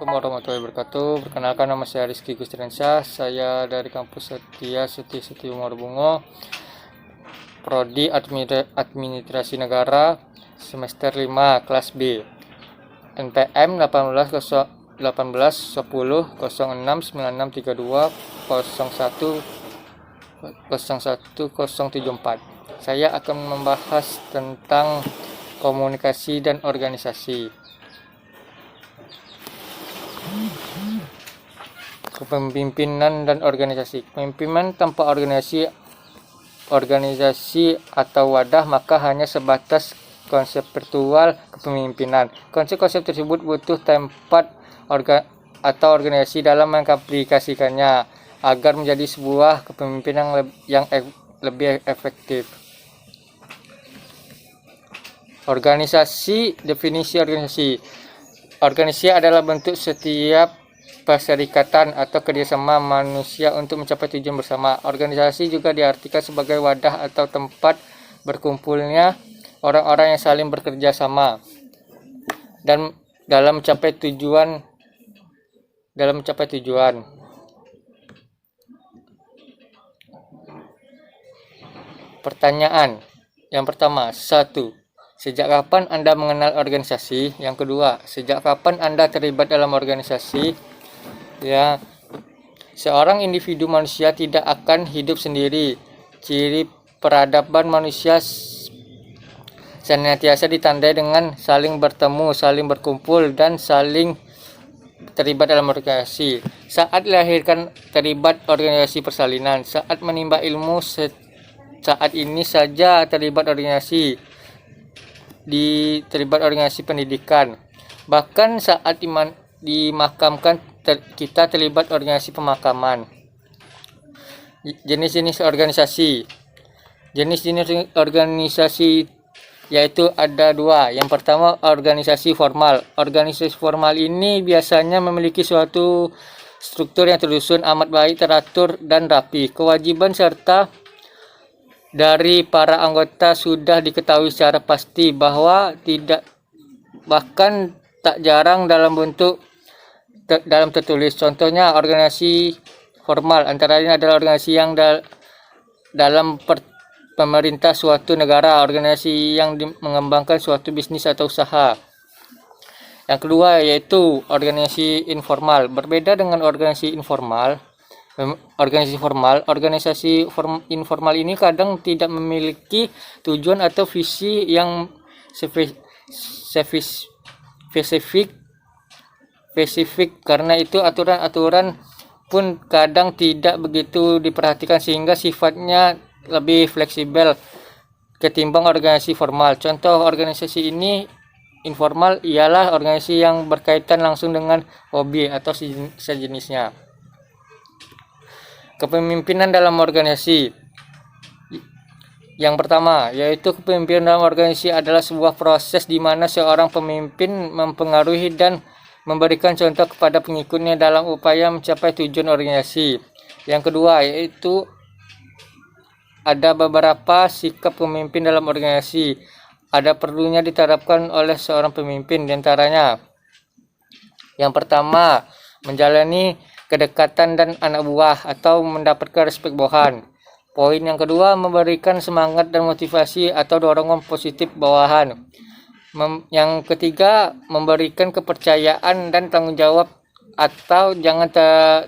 Assalamualaikum warahmatullahi wabarakatuh. Perkenalkan, nama saya Rizky Gustiansyah. Saya dari kampus Setia Marbungo, Prodi Administrasi Negara, semester 5, kelas B. NPM 18 10 06 9632 01 074. Saya akan membahas tentang komunikasi dan organisasi. Kepemimpinan dan organisasi. Kepemimpinan tanpa organisasi atau wadah maka hanya sebatas konsep virtual kepemimpinan. Konsep-konsep tersebut butuh tempat atau organisasi dalam mengaplikasikannya agar menjadi sebuah kepemimpinan yang lebih efektif. Organisasi. Definisi organisasi. Organisasi adalah bentuk setiap perserikatan atau kerjasama manusia untuk mencapai tujuan bersama. Organisasi juga diartikan sebagai wadah atau tempat berkumpulnya orang-orang yang saling bekerja sama dan dalam mencapai tujuan. Pertanyaan. Yang pertama, 1. Sejak kapan Anda mengenal organisasi? Yang kedua, sejak kapan Anda terlibat dalam organisasi? Ya, seorang individu manusia tidak akan hidup sendiri. Ciri peradaban manusia senantiasa ditandai dengan saling bertemu, saling berkumpul, dan saling terlibat dalam organisasi. Saat dilahirkan terlibat organisasi persalinan, saat menimba ilmu saat ini saja terlibat organisasi pendidikan. Bahkan saat dimakamkan kita terlibat organisasi pemakaman. Jenis-jenis organisasi. Jenis-jenis organisasi yaitu ada 2. Yang pertama, organisasi formal. Organisasi formal ini biasanya memiliki suatu struktur yang tersusun amat baik, teratur, dan rapi. Kewajiban serta dari para anggota sudah diketahui secara pasti bahkan tak jarang dalam bentuk dalam tertulis. Contohnya organisasi formal antara lain adalah organisasi yang dalam pemerintah suatu negara, organisasi yang mengembangkan suatu bisnis atau usaha. Yang kedua yaitu organisasi informal. Berbeda dengan organisasi informal, organisasi informal ini kadang tidak memiliki tujuan atau visi yang spesifik. Karena itu aturan-aturan pun kadang tidak begitu diperhatikan sehingga sifatnya lebih fleksibel ketimbang organisasi formal. Contoh organisasi ini informal ialah organisasi yang berkaitan langsung dengan hobi atau sejenisnya. Kepemimpinan dalam organisasi. Yang pertama yaitu kepemimpinan dalam organisasi adalah sebuah proses di mana seorang pemimpin mempengaruhi dan memberikan contoh kepada pengikutnya dalam upaya mencapai tujuan organisasi. Yang kedua yaitu ada beberapa sikap pemimpin dalam organisasi. Ada perlunya diterapkan oleh seorang pemimpin, diantaranya yang pertama, menjalani kedekatan dan anak buah atau mendapatkan respek bawahan. Poin yang kedua, memberikan semangat dan motivasi atau dorongan positif bawahan. Yang ketiga, memberikan kepercayaan dan tanggung jawab atau jangan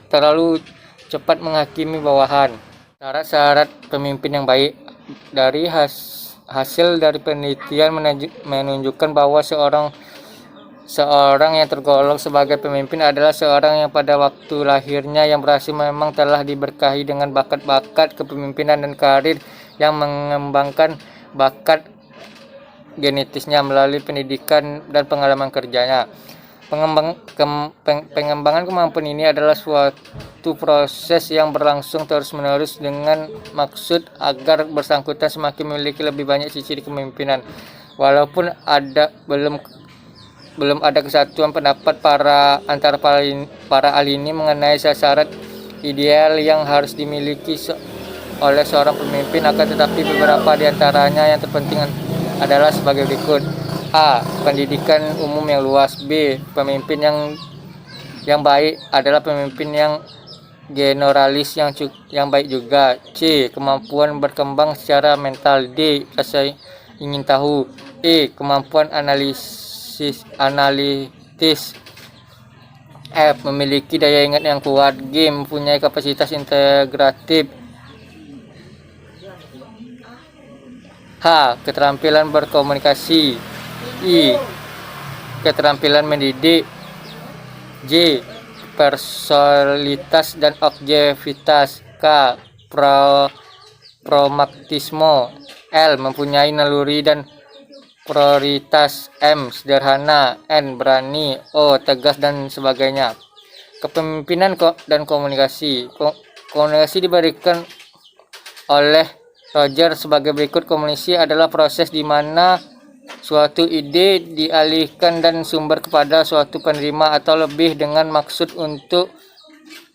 terlalu cepat menghakimi bawahan. Syarat-syarat pemimpin yang baik. Dari hasil dari penelitian menunjukkan bahwa seorang yang tergolong sebagai pemimpin adalah seorang yang pada waktu lahirnya yang berhasil memang telah diberkahi dengan bakat-bakat kepemimpinan dan karir yang mengembangkan bakat genetisnya melalui pendidikan dan pengalaman kerjanya. Pengembangan kemampuan ini adalah suatu proses yang berlangsung terus-menerus dengan maksud agar bersangkutan semakin memiliki lebih banyak ciri kepemimpinan. Walaupun belum ada kesatuan pendapat antara para ahli ini mengenai syarat ideal yang harus dimiliki oleh seorang pemimpin, akan tetapi beberapa di antaranya yang terpenting adalah sebagai berikut. A. Pendidikan umum yang luas. B. Pemimpin yang Yang baik adalah pemimpin yang generalis yang baik juga. C. Kemampuan berkembang secara mental. D. Rasa ingin tahu. E. Kemampuan analitis. F. Memiliki daya ingat yang kuat. G. Mempunyai kapasitas integratif. H. Keterampilan berkomunikasi. I. Keterampilan mendidik. J. Personalitas dan objektivitas. K. Pragmatisme. L. Mempunyai naluri dan prioritas. M. Sederhana. N. Berani. O. Tegas dan sebagainya. Kepemimpinan dan komunikasi. Komunikasi diberikan oleh Roger sebagai berikut. Komunikasi adalah proses di mana suatu ide dialihkan dan sumber kepada suatu penerima atau lebih dengan maksud untuk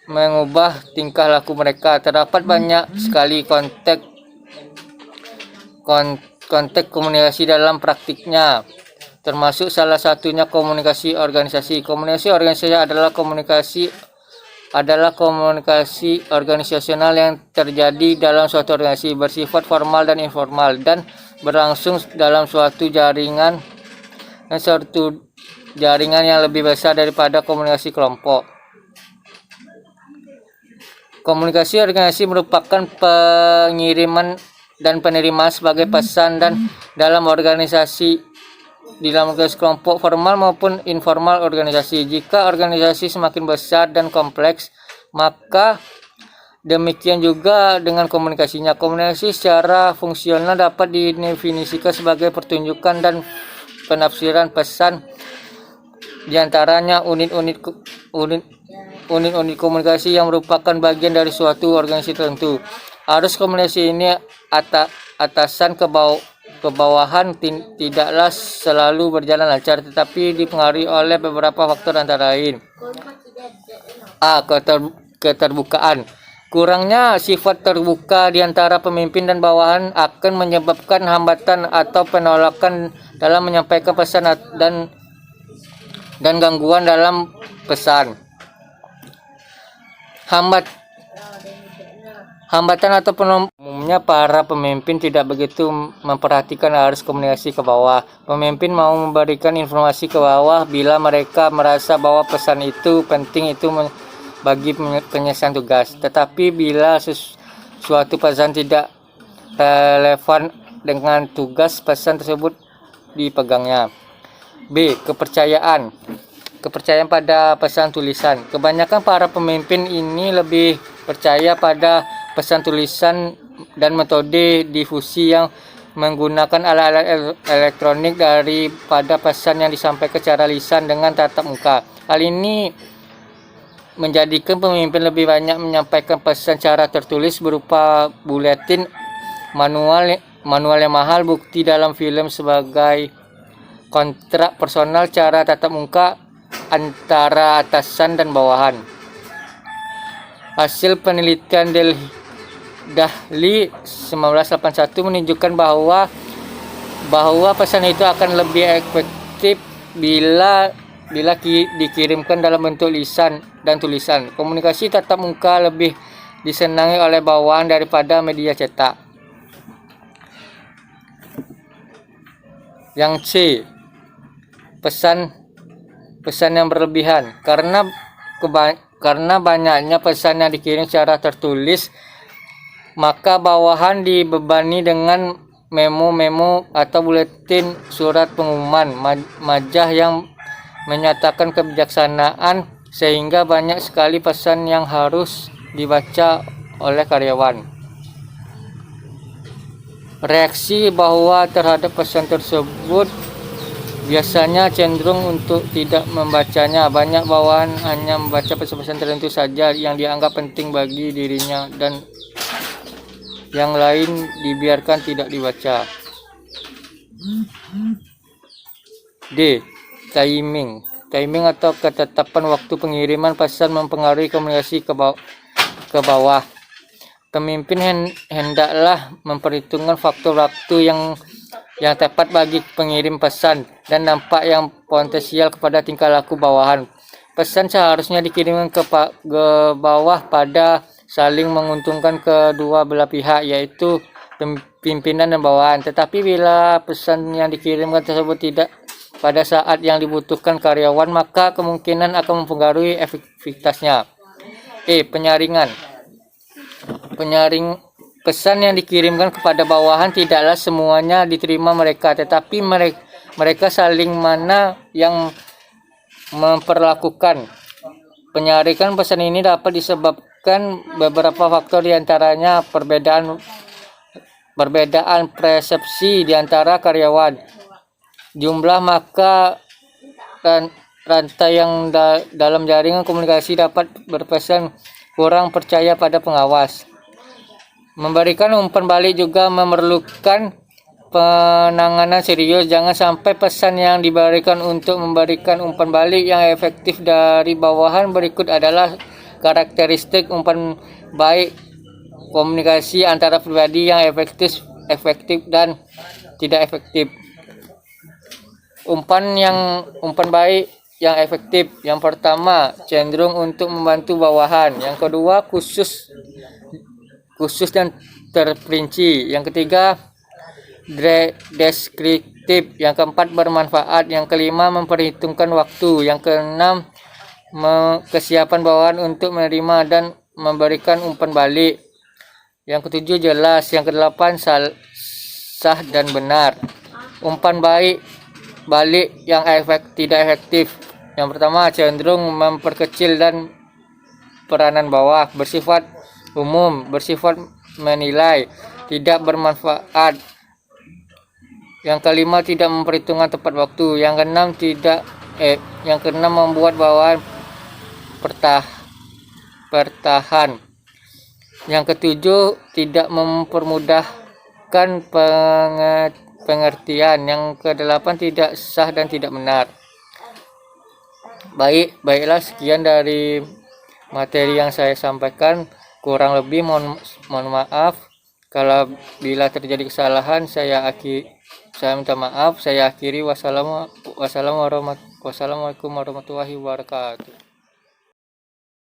mengubah tingkah laku mereka. Terdapat banyak sekali konteks komunikasi dalam praktiknya, termasuk salah satunya komunikasi organisasi. Komunikasi organisasi adalah komunikasi organisasional yang terjadi dalam suatu organisasi, bersifat formal dan informal, dan berlangsung dalam suatu jaringan yang lebih besar daripada komunikasi kelompok. Komunikasi organisasi merupakan pengiriman dan penerimaan sebagai pesan dan dalam organisasi kelompok formal maupun informal organisasi. Jika organisasi semakin besar dan kompleks, maka demikian juga dengan komunikasinya. Komunikasi secara fungsional dapat didefinisikan sebagai pertunjukan dan penafsiran pesan. Di antaranya unit-unit komunikasi yang merupakan bagian dari suatu organisasi tertentu. Arus komunikasi ini atasan ke bawahan tidaklah selalu berjalan lancar, tetapi dipengaruhi oleh beberapa faktor antara lain. A. Keterbukaan. Kurangnya sifat terbuka di antara pemimpin dan bawahan akan menyebabkan hambatan atau penolakan dalam menyampaikan pesan dan gangguan dalam pesan. Hambatan atau umumnya para pemimpin tidak begitu memperhatikan arus komunikasi ke bawah. Pemimpin mau memberikan informasi ke bawah bila mereka merasa bahwa pesan itu penting bagi penyelesaian tugas. Tetapi bila suatu pesan tidak relevan dengan tugas, pesan tersebut dipegangnya. B. Kepercayaan pada pesan tulisan. Kebanyakan para pemimpin ini lebih percaya pada pesan tulisan dan metode difusi yang menggunakan alat-alat elektronik daripada pesan yang disampaikan secara lisan dengan tatap muka. Hal ini menjadikan pemimpin lebih banyak menyampaikan pesan secara tertulis berupa buletin, manual yang mahal, bukti dalam film sebagai kontrak personal, cara tatap muka antara atasan dan bawahan. Hasil penelitian Dahli 1981 menunjukkan bahwa pesan itu akan lebih efektif bila dikirimkan dalam bentuk lisan dan tulisan. Komunikasi tatap muka lebih disenangi oleh bawahan daripada media cetak. Yang C. Pesan yang berlebihan. Karena banyaknya pesan yang dikirim secara tertulis, maka bawahan dibebani dengan memo-memo atau buletin surat pengumuman, majalah yang menyatakan kebijaksanaan, sehingga banyak sekali pesan yang harus dibaca oleh karyawan. Reaksi bawahan terhadap pesan tersebut biasanya cenderung untuk tidak membacanya. Banyak bawahan hanya membaca pesan-pesan tertentu saja yang dianggap penting bagi dirinya, dan yang lain dibiarkan tidak dibaca. D. Timing atau ketetapan waktu pengiriman pesan mempengaruhi komunikasi ke bawah. Pemimpin hendaklah memperhitungkan faktor waktu yang tepat bagi pengirim pesan dan dampak yang potensial kepada tingkah laku bawahan. pesan seharusnya dikirimkan ke bawah pada saling menguntungkan kedua belah pihak, yaitu pimpinan dan bawahan. Tetapi bila pesan yang dikirimkan tersebut tidak pada saat yang dibutuhkan karyawan, maka kemungkinan akan mempengaruhi efektivitasnya. Penyaringan. Pesan yang dikirimkan kepada bawahan tidaklah semuanya diterima mereka, tetapi mereka saling mana yang memperlakukan. Penyaringan pesan ini dapat disebabkan beberapa faktor, diantaranya perbedaan persepsi di antara karyawan, jumlah maka rantai yang dalam jaringan komunikasi dapat berpesan kurang percaya pada pengawas. Memberikan umpan balik juga memerlukan penanganan serius. Jangan sampai pesan yang diberikan untuk memberikan umpan balik yang efektif dari bawahan. Berikut adalah karakteristik umpan baik komunikasi antara pribadi yang efektif dan tidak efektif. Umpan baik yang efektif. Yang pertama, cenderung untuk membantu bawahan. Yang kedua, khusus dan terperinci. Yang ketiga, deskriptif. Yang keempat, bermanfaat. Yang kelima, memperhitungkan waktu. Yang keenam, kesiapan bawahan untuk menerima dan memberikan umpan balik. Yang ketujuh, jelas. Yang kedelapan, sah dan benar. Umpan balik yang tidak efektif. Yang pertama, cenderung memperkecil dan peranan bawah, bersifat umum, bersifat menilai, tidak bermanfaat. Yang kelima, tidak memperhitungkan tepat waktu. Yang keenam, membuat bawahan bertahan. Yang ketujuh, tidak mempermudahkan pengertian. Yang kedelapan, tidak sah dan tidak benar. Baiklah, sekian dari materi yang saya sampaikan. Kurang lebih mohon maaf kalau bila terjadi kesalahan. Saya minta maaf. Saya akhiri. Wassalamualaikum warahmatullahi wabarakatuh.